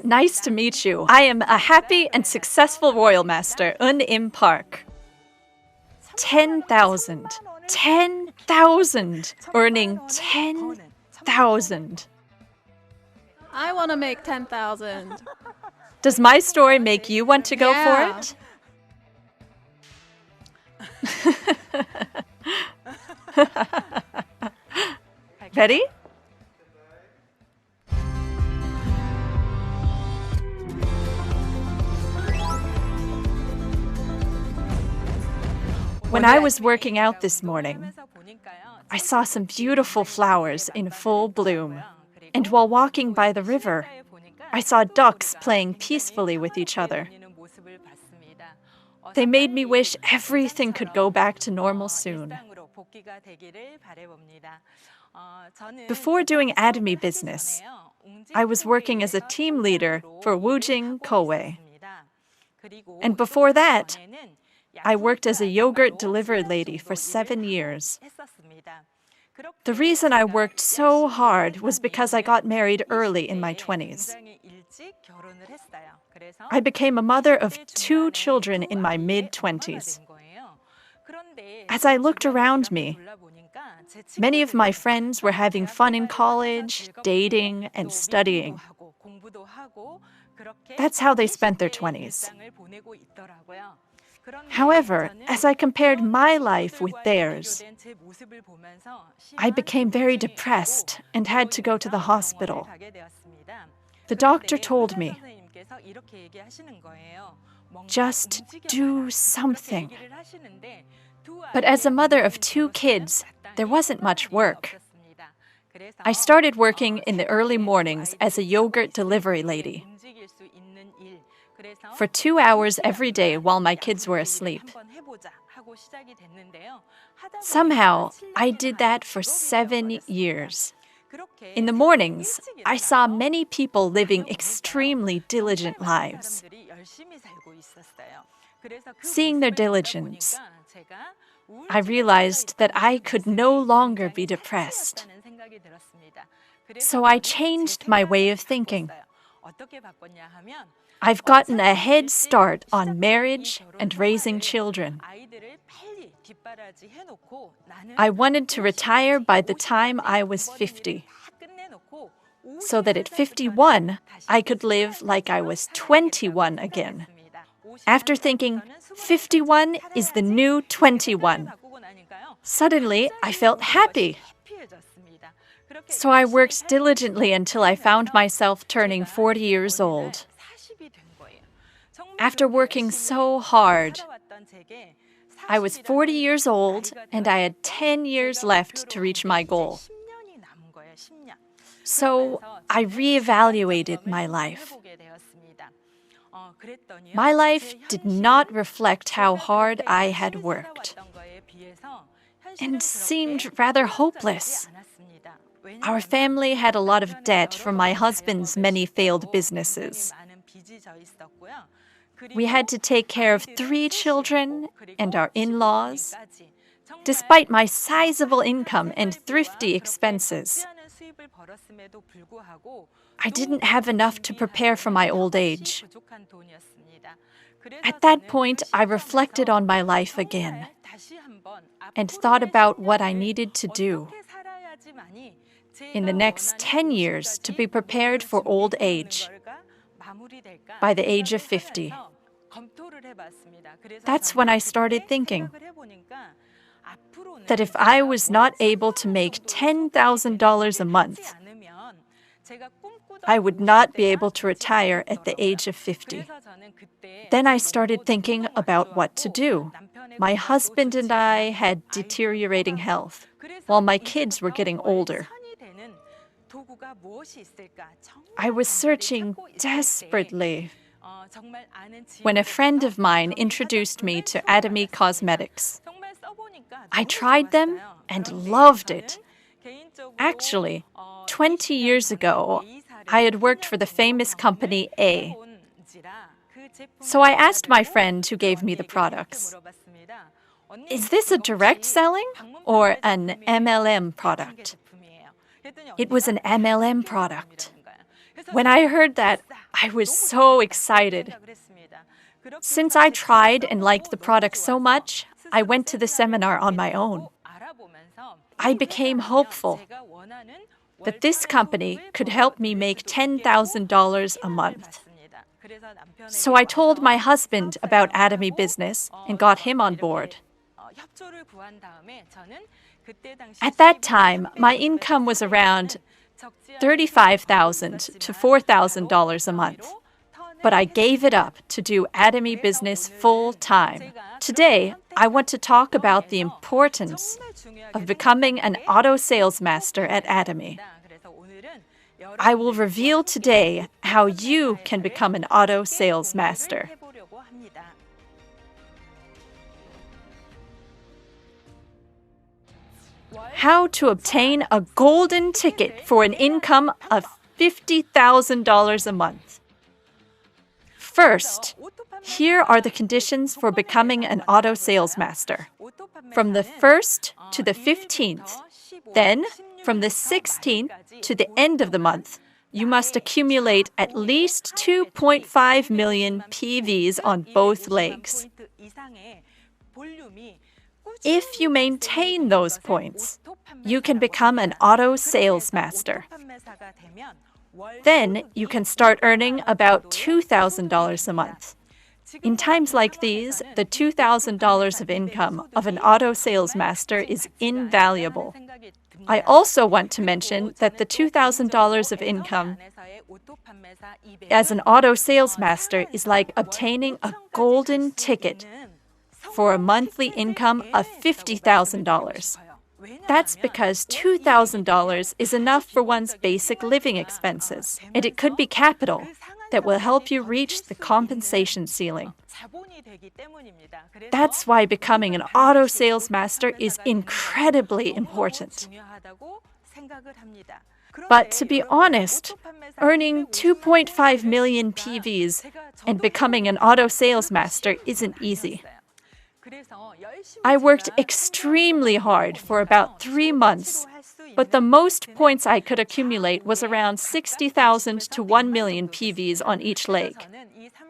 Nice to meet you. I am a happy and successful royal master, EUN IM PARK. 10,000. 10,000. Earning 10,000. I want to make 10,000. Does my story make you want to go for it? Ready? When I was working out this morning, I saw some beautiful flowers in full bloom. And while walking by the river, I saw ducks playing peacefully with each other. They made me wish everything could go back to normal soon. Before doing Atomy Business, I was working as a team leader for Woojing Kowe. And before that, I worked as a yogurt delivery lady for 7 years. The reason I worked so hard was because I got married early in my 20s. I became a mother of 2 children in my mid-20s. As I looked around me, many of my friends were having fun in college, dating, and studying. That's how they spent their 20s. However, as I compared my life with theirs, I became very depressed and had to go to the hospital. The doctor told me, "Just do something." But as a mother of 2 kids, there wasn't much work. I started working in the early mornings as a yogurt delivery lady. For 2 hours every day while my kids were asleep. Somehow, I did that for 7 years. In the mornings, I saw many people living extremely diligent lives. Seeing their diligence, I realized that I could no longer be depressed. So I changed my way of thinking. I've gotten a head start on marriage and raising children. I wanted to retire by the time I was 50, so that at 51, I could live like I was 21 again. After thinking, 51 is the new 21, suddenly I felt happy. So I worked diligently until I found myself turning 40 years old. After working so hard, I was 40 years old and I had 10 years left to reach my goal. So I reevaluated my life. My life did not reflect how hard I had worked and seemed rather hopeless. Our family had a lot of debt from my husband's many failed businesses. We had to take care of 3 children and our in-laws. Despite my sizable income and thrifty expenses, I didn't have enough to prepare for my old age. At that point, I reflected on my life again and thought about what I needed to do in the next 10 years to be prepared for old age by the age of 50. That's when I started thinking that if I was not able to make $10,000 a month, I would not be able to retire at the age of 50. Then I started thinking about what to do. My husband and I had deteriorating health, while my kids were getting older. I was searching desperately when a friend of mine introduced me to Atomy Cosmetics. I tried them and loved it. Actually, 20 years ago, I had worked for the famous company A. So I asked my friend who gave me the products, "Is this a direct selling or an MLM product?" It was an MLM product. When I heard that, I was so excited. Since I tried and liked the product so much, I went to the seminar on my own. I became hopeful that this company could help me make $10,000 a month. So I told my husband about Atomy Business and got him on board. At that time, my income was around $35,000 to $4,000 a month. But I gave it up to do Atomy Business full-time. Today, I want to talk about the importance of becoming an auto sales master at Atomy. I will reveal today how you can become an auto sales master. How to obtain a golden ticket for an income of $50,000 a month. First, here are the conditions for becoming an auto sales master. From the 1st to the 15th, then from the 16th to the end of the month, you must accumulate at least 2.5 million PVs on both legs. If you maintain those points, you can become an auto sales master. Then you can start earning about $2,000 a month. In times like these, the $2,000 of income of an auto sales master is invaluable. I also want to mention that the $2,000 of income as an auto sales master is like obtaining a golden ticket for a monthly income of $50,000. That's because $2,000 is enough for one's basic living expenses, and it could be capital that will help you reach the compensation ceiling. That's why becoming an auto sales master is incredibly important. But to be honest, earning 2.5 million PVs and becoming an auto sales master isn't easy. I worked extremely hard for about 3 months, but the most points I could accumulate was around 60,000 to 1 million PVs on each leg.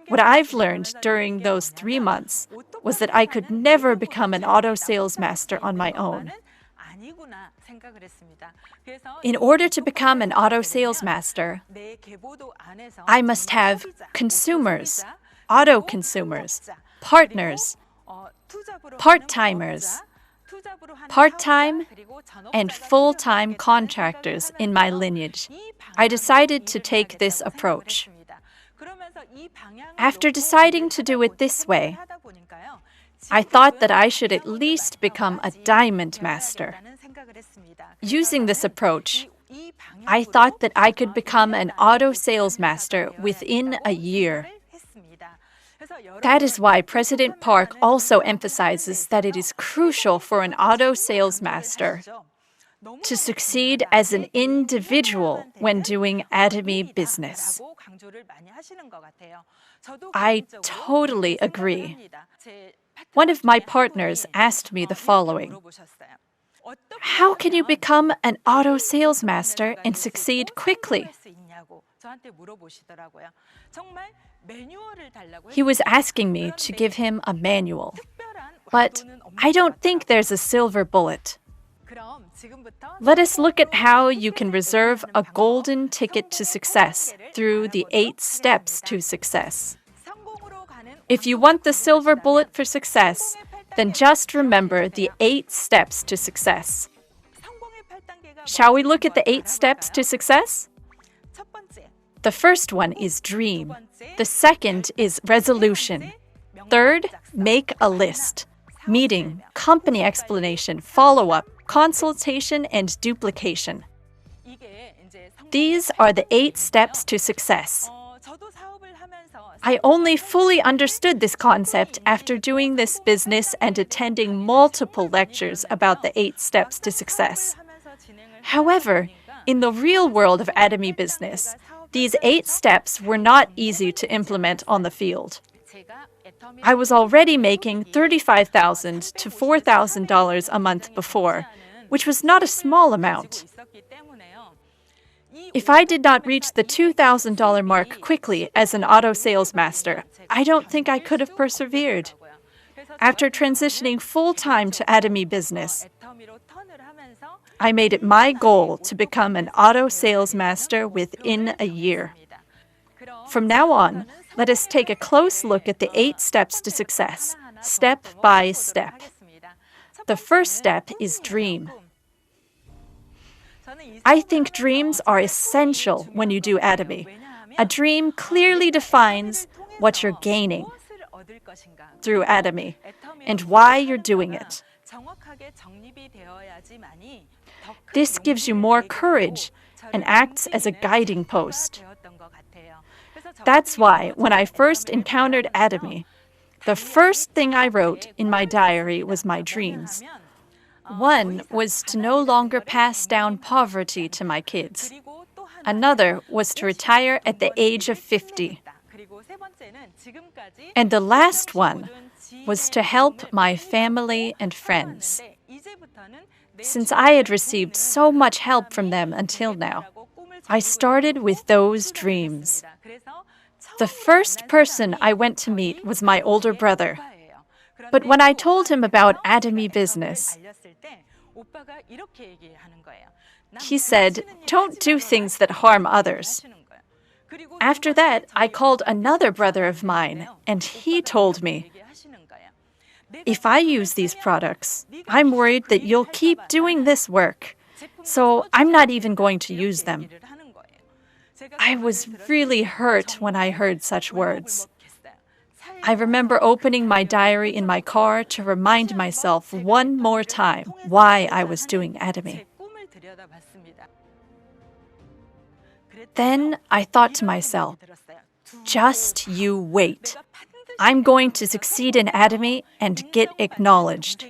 What I've learned during those 3 months was that I could never become an auto sales master on my own. In order to become an auto sales master, I must have consumers, auto consumers, partners, part-timers, part-time and full-time contractors in my lineage. I decided to take this approach. After deciding to do it this way, I thought that I should at least become a diamond master. Using this approach, I thought that I could become an auto sales master within a year. That is why President Park also emphasizes that it is crucial for an auto sales master to succeed as an individual when doing Atomy Business. I totally agree. One of my partners asked me the following: how can you become an auto sales master and succeed quickly? He was asking me to give him a manual, but I don't think there's a silver bullet. Let us look at how you can reserve a golden ticket to success through the 8 steps to success. If you want the silver bullet for success, then just remember the 8 steps to success. Shall we look at the 8 steps to success? The first one is dream. The second is resolution. Third, make a list. Meeting, company explanation, follow-up, consultation, and duplication. These are the 8 steps to success. I only fully understood this concept after doing this business and attending multiple lectures about the 8 steps to success. However, in the real world of Atomy Business, these 8 steps were not easy to implement on the field. I was already making $35,000 to $4,000 a month before, which was not a small amount. If I did not reach the $2,000 mark quickly as an auto sales master, I don't think I could have persevered. After transitioning full-time to Atomy Business, I made it my goal to become an auto sales master within a year. From now on, let us take a close look at the 8 steps to success, step by step. The first step is dream. I think dreams are essential when you do Atomy. A dream clearly defines what you're gaining through Atomy and why you're doing it. This gives you more courage and acts as a guiding post. That's why when I first encountered Atomy, the first thing I wrote in my diary was my dreams. One was to no longer pass down poverty to my kids. Another was to retire at the age of 50. And the last one was to help my family and friends. Since I had received so much help from them until now, I started with those dreams. The first person I went to meet was my older brother. But when I told him about Atomy Business, he said, "Don't do things that harm others." After that, I called another brother of mine, and he told me, "If I use these products, I'm worried that you'll keep doing this work, so I'm not even going to use them." I was really hurt when I heard such words. I remember opening my diary in my car to remind myself one more time why I was doing Atomy. Then I thought to myself, just you wait. I'm going to succeed in Atomy and get acknowledged.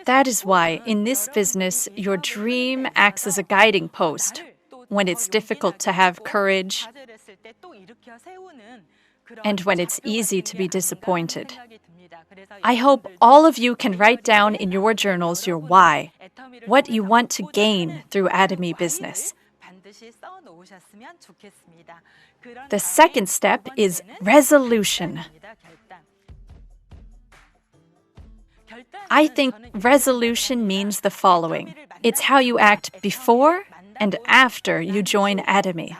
That is why, in this business, your dream acts as a guiding post when it's difficult to have courage and when it's easy to be disappointed. I hope all of you can write down in your journals your why, what you want to gain through Atomy Business. The second step is resolution. I think resolution means the following. It's how you act before and after you join Atomy.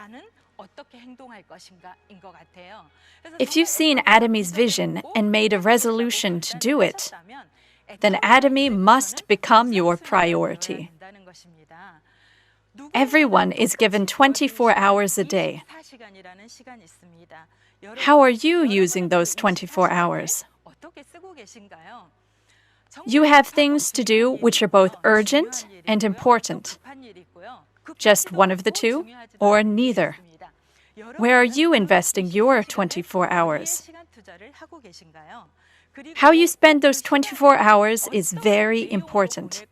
If you've seen Atomy's vision and made a resolution to do it, then Atomy must become your priority. Everyone is given 24 hours a day. How are you using those 24 hours? You have things to do which are both urgent and important. Just one of the two, or neither. Where are you investing your 24 hours? How you spend those 24 hours is very important.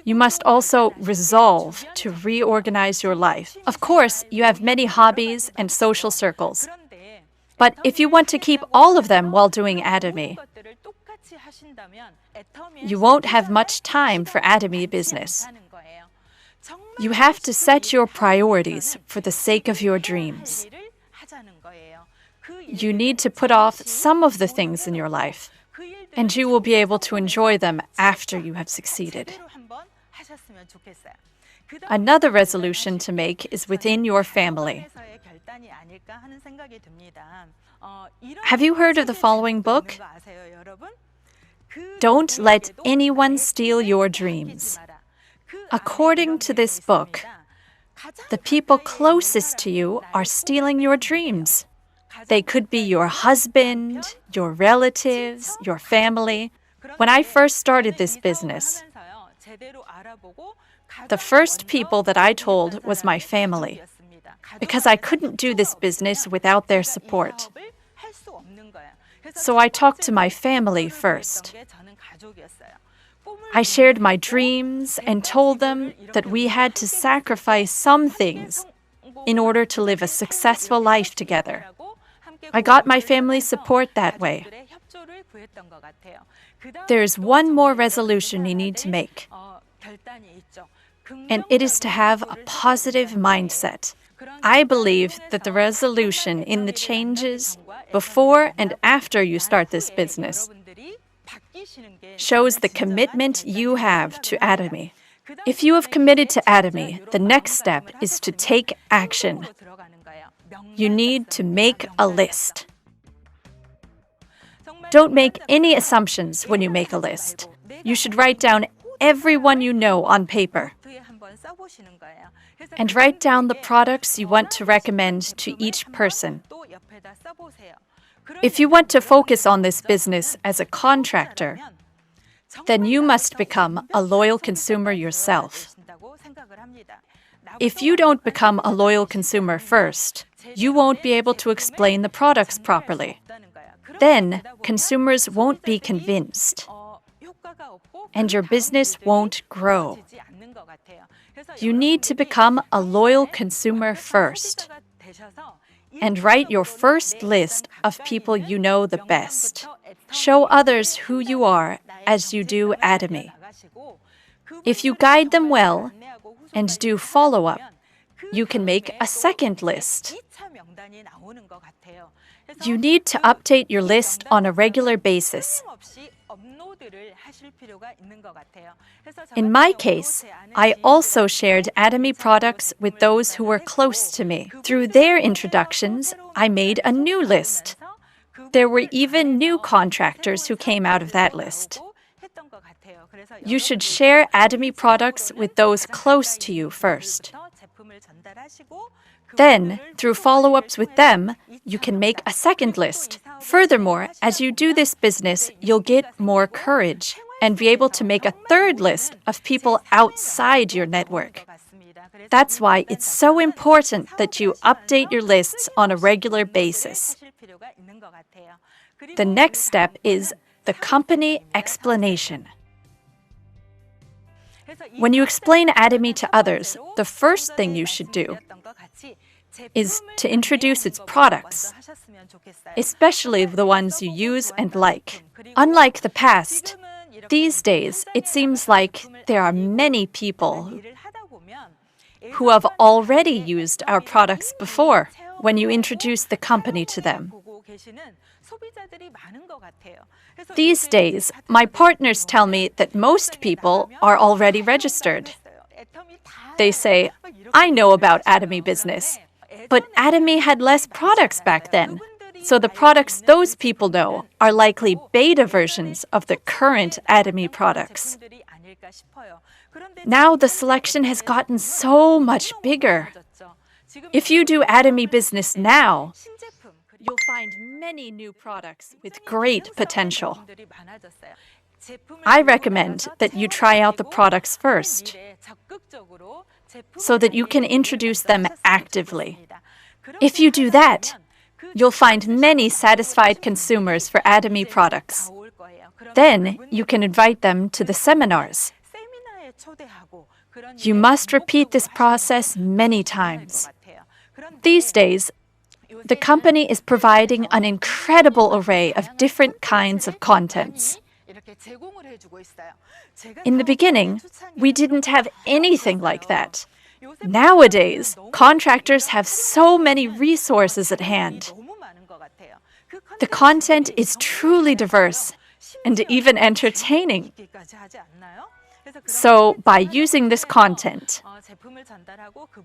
You must also resolve to reorganize your life. Of course, you have many hobbies and social circles. But if you want to keep all of them while doing Atomy, you won't have much time for Atomy Business. You have to set your priorities for the sake of your dreams. You need to put off some of the things in your life, and you will be able to enjoy them after you have succeeded. Another resolution to make is within your family. Have you heard of the following book? Don't let anyone steal your dreams. According to this book, the people closest to you are stealing your dreams. They could be your husband, your relatives, your family. When I first started this business, the first people that I told was my family, because I couldn't do this business without their support. So I talked to my family first. I shared my dreams and told them that we had to sacrifice some things in order to live a successful life together. I got my family's support that way. There's one more resolution you need to make, and it is to have a positive mindset. I believe that the resolution in the changes before and after you start this business shows the commitment you have to Atomy. If you have committed to Atomy, the next step is to take action. You need to make a list. Don't make any assumptions when you make a list. You should write down everyone you know on paper. And write down the products you want to recommend to each person. If you want to focus on this business as a contractor, then you must become a loyal consumer yourself. If you don't become a loyal consumer first, you won't be able to explain the products properly. Then, consumers won't be convinced, and your business won't grow. You need to become a loyal consumer first, and write your first list of people you know the best. Show others who you are as you do Atomy. If you guide them well and do follow-up, you can make a second list. You need to update your list on a regular basis. In my case, I also shared Atomy products with those who were close to me. Through their introductions, I made a new list. There were even new contractors who came out of that list. You should share Atomy products with those close to you first. Then, through follow-ups with them, you can make a second list. Furthermore, as you do this business, you'll get more courage and be able to make a third list of people outside your network. That's why it's so important that you update your lists on a regular basis. The next step is the company explanation. When you explain Atomy to others, the first thing you should do is to introduce its products, especially the ones you use and like. Unlike the past, these days it seems like there are many people who have already used our products before when you introduce the company to them. These days, my partners tell me that most people are already registered. They say, I know about Atomy Business, but Atomy had less products back then. So the products those people know are likely beta versions of the current Atomy products. Now the selection has gotten so much bigger. If you do Atomy Business now, you'll find many new products with great potential. I recommend that you try out the products first, so that you can introduce them actively. If you do that, you'll find many satisfied consumers for Atomy products. Then you can invite them to the seminars. You must repeat this process many times. These days, the company is providing an incredible array of different kinds of contents. In the beginning, we didn't have anything like that. Nowadays, contractors have so many resources at hand. The content is truly diverse and even entertaining. So, by using this content,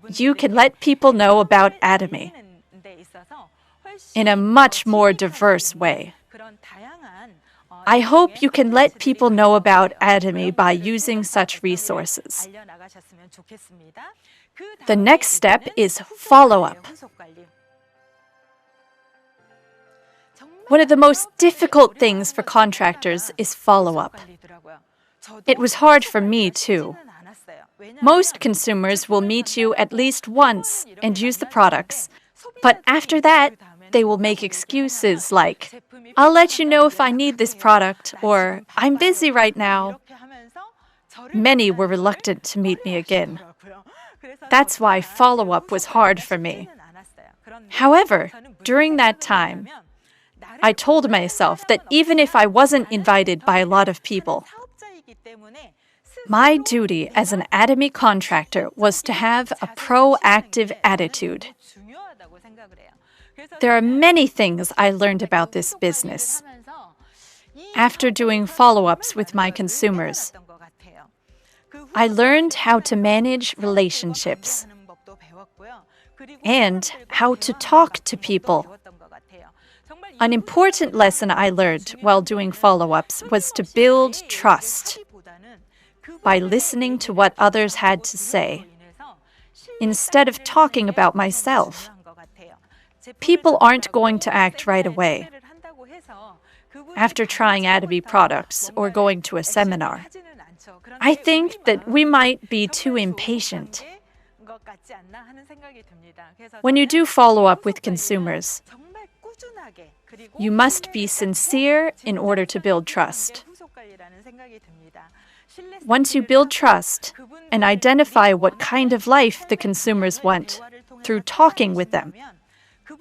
you can let people know about Atomy in a much more diverse way. I hope you can let people know about Atomy by using such resources. The next step is follow-up. One of the most difficult things for contractors is follow-up. It was hard for me, too. Most consumers will meet you at least once and use the products, but after that, they will make excuses like, I'll let you know if I need this product, or I'm busy right now. Many were reluctant to meet me again. That's why follow-up was hard for me. However, during that time, I told myself that even if I wasn't invited by a lot of people, my duty as an Atomy contractor was to have a proactive attitude. There are many things I learned about this business after doing follow-ups with my consumers. I learned how to manage relationships and how to talk to people. An important lesson I learned while doing follow-ups was to build trust by listening to what others had to say, instead of talking about myself. People aren't going to act right away after trying Atomy products or going to a seminar. I think that we might be too impatient. When you do follow-up with consumers, you must be sincere in order to build trust. Once you build trust and identify what kind of life the consumers want through talking with them,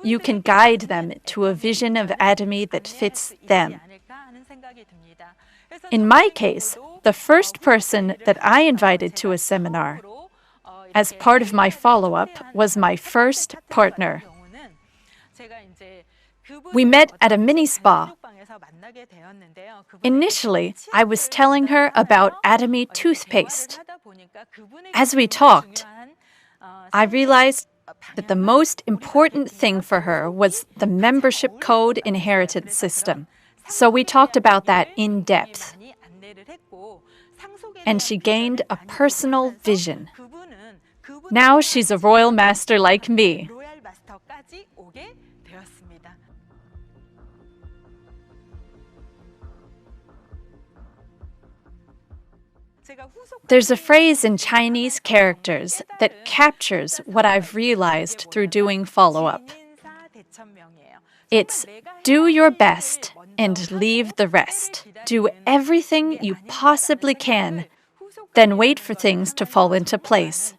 you can guide them to a vision of Atomy that fits them. In my case, the first person that I invited to a seminar as part of my follow-up was my first partner. We met at a mini spa. Initially, I was telling her about Atomy toothpaste. As we talked, I realized that the most important thing for her was the membership code inheritance system. So we talked about that in depth. And she gained a personal vision. Now she's a royal master like me. There's a phrase in Chinese characters that captures what I've realized through doing follow-up. It's do your best and leave the rest. Do everything you possibly can, then wait for things to fall into place.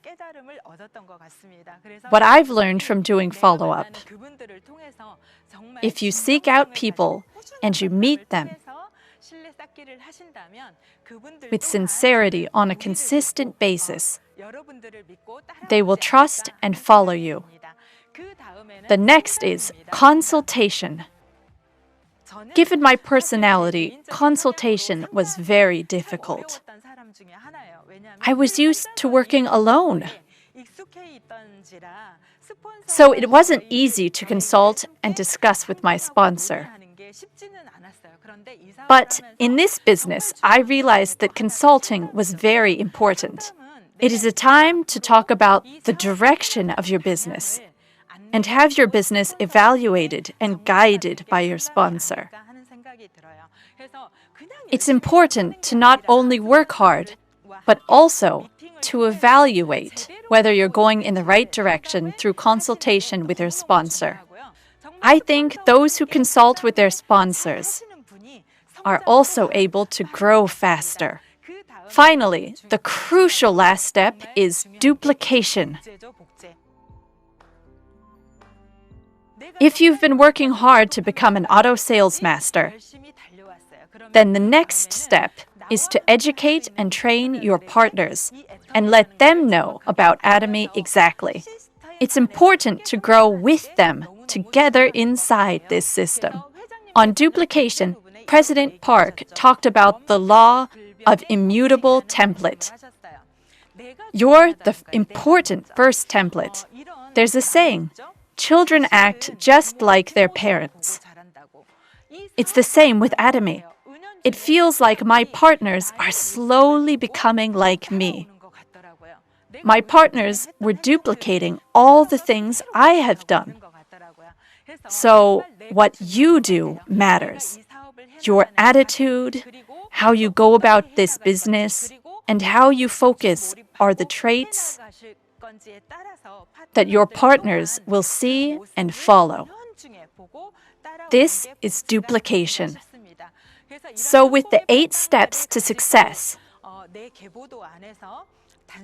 What I've learned from doing follow-up: if you seek out people and you meet them with sincerity on a consistent basis, they will trust and follow you. The next is consultation. Given my personality, consultation was very difficult. I was used to working alone. So it wasn't easy to consult and discuss with my sponsor. But in this business, I realized that consulting was very important. It is a time to talk about the direction of your business and have your business evaluated and guided by your sponsor. It's important to not only work hard, but also to evaluate whether you're going in the right direction through consultation with your sponsor. I think those who consult with their sponsors are also able to grow faster. Finally, the crucial last step is duplication. If you've been working hard to become an auto sales master, then the next step is to educate and train your partners and let them know about Atomy exactly. It's important to grow with them together inside this system. On duplication, President Park talked about the law of immutable template. You're the important first template. There's a saying, children act just like their parents. It's the same with Atomy. It feels like my partners are slowly becoming like me. My partners were duplicating all the things I have done. So what you do matters. Your attitude, how you go about this business, and how you focus are the traits that your partners will see and follow. This is duplication. So with the 8 steps to success,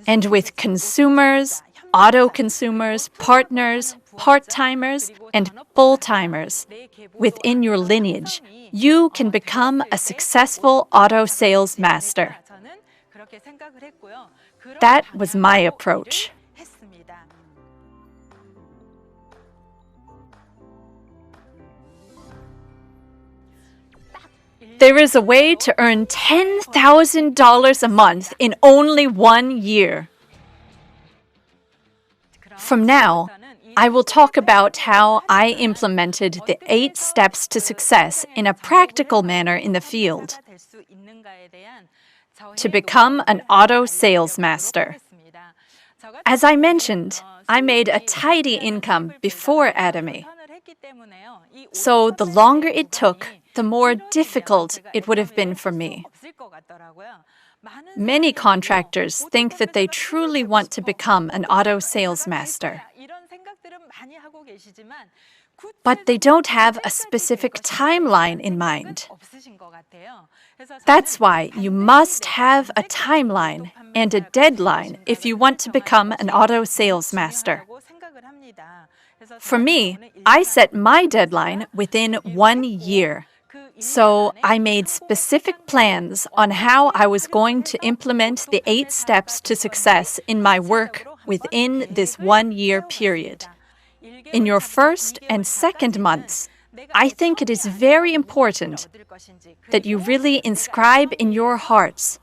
and with consumers, auto consumers, partners, part-timers, and full-timers within your lineage, you can become a successful auto sales master. That was my approach. There is a way to earn $10,000 a month in only 1 year. From now, I will talk about how I implemented the 8 steps to success in a practical manner in the field to become an auto sales master. As I mentioned, I made a tidy income before Atomy. So the longer it took, the more difficult it would have been for me. Many contractors think that they truly want to become an auto sales master. But they don't have a specific timeline in mind. That's why you must have a timeline and a deadline if you want to become an auto sales master. For me, I set my deadline within 1 year. So I made specific plans on how I was going to implement the 8 steps to success in my work within this 1-year period. In your first and second months, I think it is very important that you really inscribe in your hearts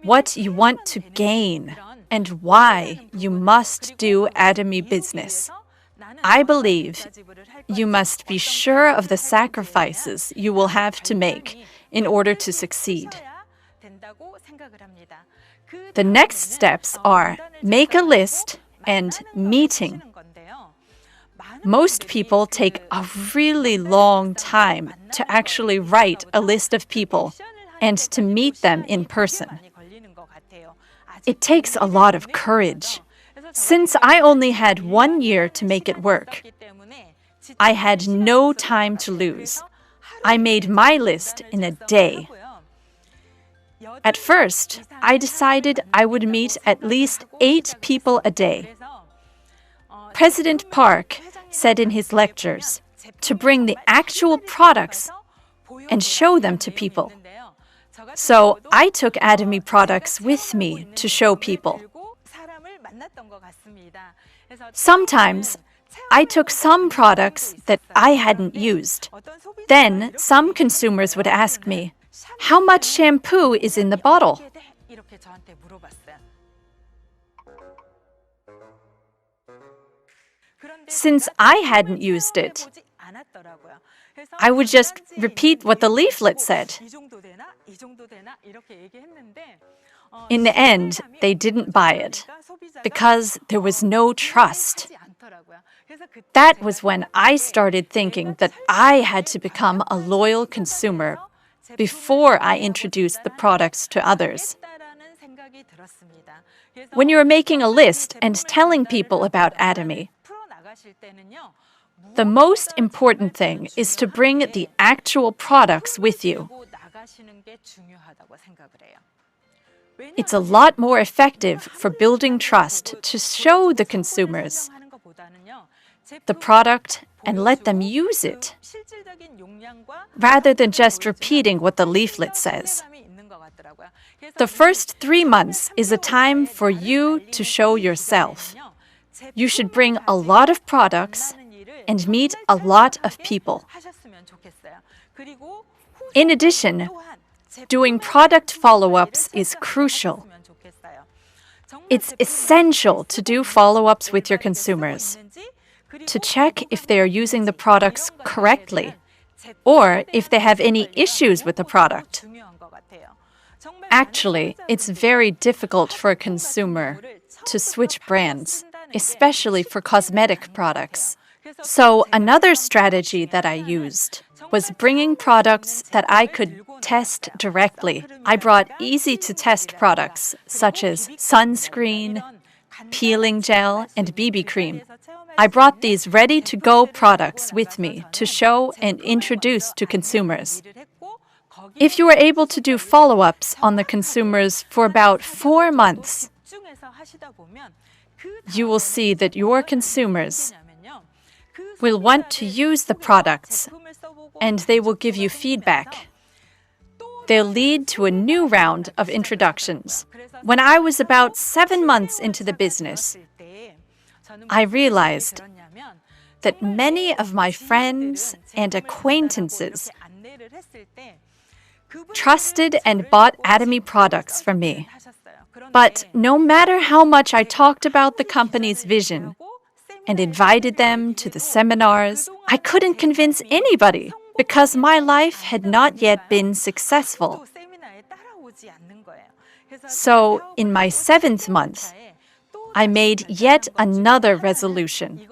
what you want to gain and why you must do Atomy Business. I believe you must be sure of the sacrifices you will have to make in order to succeed. The next steps are make a list and meeting. Most people take a really long time to actually write a list of people and to meet them in person. It takes a lot of courage. Since I only had 1 year to make it work, I had no time to lose. I made my list in a day. At first, I decided I would meet at least 8 people a day. President Park said in his lectures to bring the actual products and show them to people. So I took Atomy products with me to show people. Sometimes I took some products that I hadn't used. Then some consumers would ask me, "How much shampoo is in the bottle?" Since I hadn't used it, I would just repeat what the leaflet said. In the end, they didn't buy it because there was no trust. That was when I started thinking that I had to become a loyal consumer before I introduced the products to others. When you are making a list and telling people about Atomy, the most important thing is to bring the actual products with you. It's a lot more effective for building trust to show the consumers the product and let them use it, rather than just repeating what the leaflet says. The first 3 months is a time for you to show yourself. You should bring a lot of products and meet a lot of people. In addition, doing product follow-ups is crucial. It's essential to do follow-ups with your consumers to check if they are using the products correctly or if they have any issues with the product. Actually, it's very difficult for a consumer to switch brands, especially for cosmetic products. So another strategy that I used was bringing products that I could test directly. I brought easy-to-test products such as sunscreen, peeling gel, and BB cream. I brought these ready-to-go products with me to show and introduce to consumers. If you were able to do follow-ups on the consumers for about 4 months, you will see that your consumers will want to use the products and they will give you feedback. They'll lead to a new round of introductions. When I was about 7 months into the business, I realized that many of my friends and acquaintances trusted and bought Atomy products from me. But no matter how much I talked about the company's vision and invited them to the seminars, I couldn't convince anybody because my life had not yet been successful. So, in my 7th month, I made yet another resolution.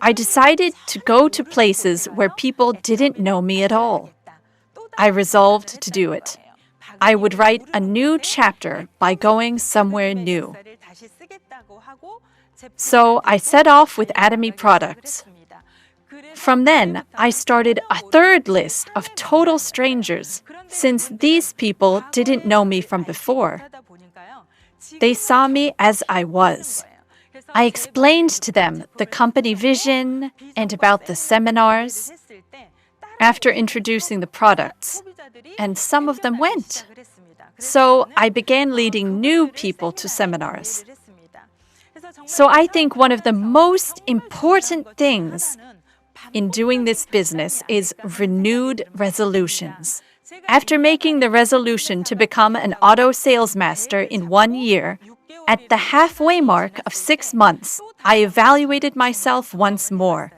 I decided to go to places where people didn't know me at all. I resolved to do it. I would write a new chapter by going somewhere new. So I set off with Atomy products. From then, I started a 3rd list of total strangers, since these people didn't know me from before. They saw me as I was. I explained to them the company vision and about the seminars. After introducing the products, and some of them went. So I began leading new people to seminars. So I think one of the most important things in doing this business is renewed resolutions. After making the resolution to become an auto sales master in 1 year, at the halfway mark of 6 months, I evaluated myself once more.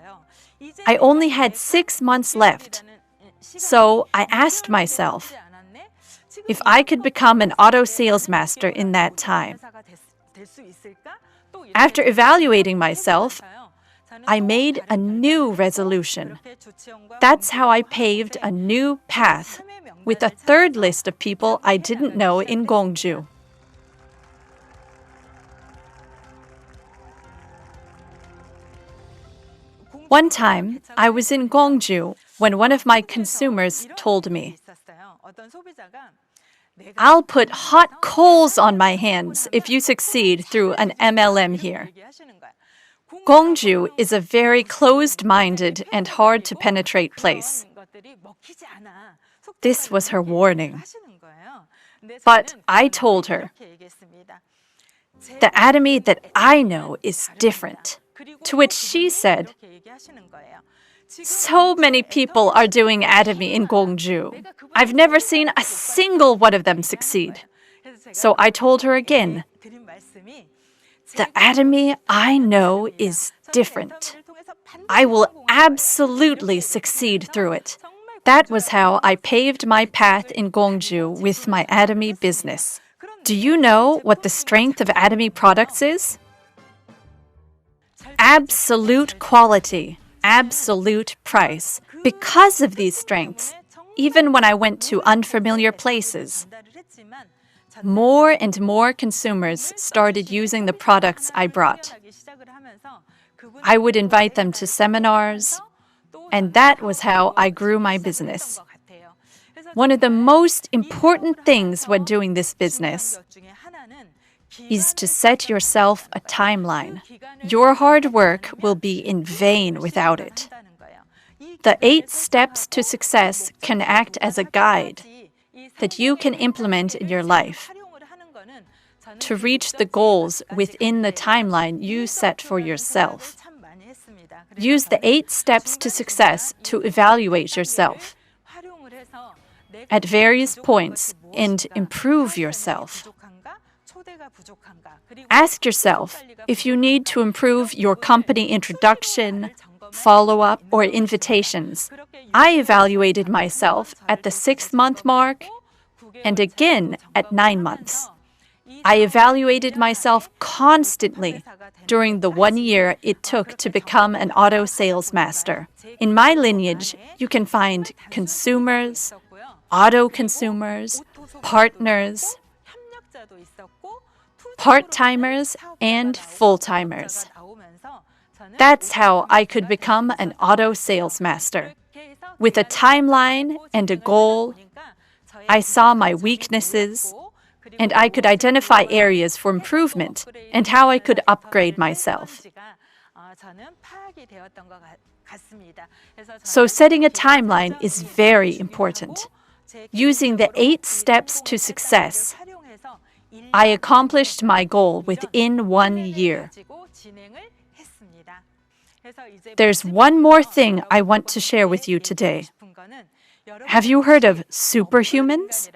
I only had 6 months left. So I asked myself if I could become an auto sales master in that time. After evaluating myself, I made a new resolution. That's how I paved a new path with a 3rd list of people I didn't know in Gwangju. One time, I was in Gwangju when one of my consumers told me, "I'll put hot coals on my hands if you succeed through an MLM here." Gwangju is a very closed-minded and hard-to-penetrate place. This was her warning. But I told her, "The Atomy that I know is different." To which she said, "So many people are doing Atomy in Gwangju. I've never seen a single one of them succeed." So I told her again, "The Atomy I know is different. I will absolutely succeed through it." That was how I paved my path in Gwangju with my Atomy business. Do you know what the strength of Atomy products is? Absolute quality, absolute price. Because of these strengths, even when I went to unfamiliar places, more and more consumers started using the products I brought. I would invite them to seminars, and that was how I grew my business. One of the most important things when doing this business is to set yourself a timeline. Your hard work will be in vain without it. The 8 steps to success can act as a guide that you can implement in your life to reach the goals within the timeline you set for yourself. Use the 8 steps to success to evaluate yourself at various points and improve yourself. Ask yourself if you need to improve your company introduction, follow-up, or invitations. I evaluated myself at the 6th month mark and again at 9 months. I evaluated myself constantly during the 1 year it took to become an auto sales master. In my lineage, you can find consumers, auto consumers, partners, part-timers, and full-timers. That's how I could become an auto sales master. With a timeline and a goal, I saw my weaknesses, and I could identify areas for improvement and how I could upgrade myself. So setting a timeline is very important. Using the 8 steps to success, I accomplished my goal within 1 year. There's one more thing I want to share with you today. Have you heard of superhumans?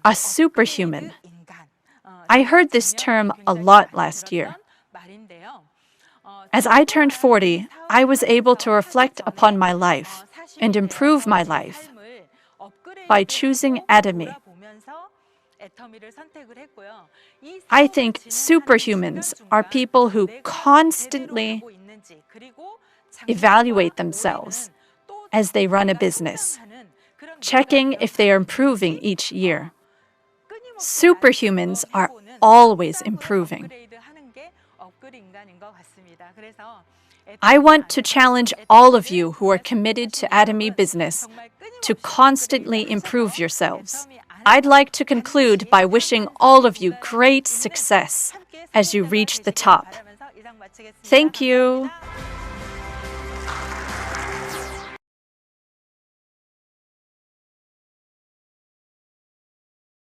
A superhuman. I heard this term a lot last year. As I turned 40, I was able to reflect upon my life and improve my life by choosing Atomy. I think superhumans are people who constantly evaluate themselves as they run a business, checking if they are improving each year. Superhumans are always improving. I want to challenge all of you who are committed to Atomy Business to constantly improve yourselves. I'd like to conclude by wishing all of you great success as you reach the top. Thank you.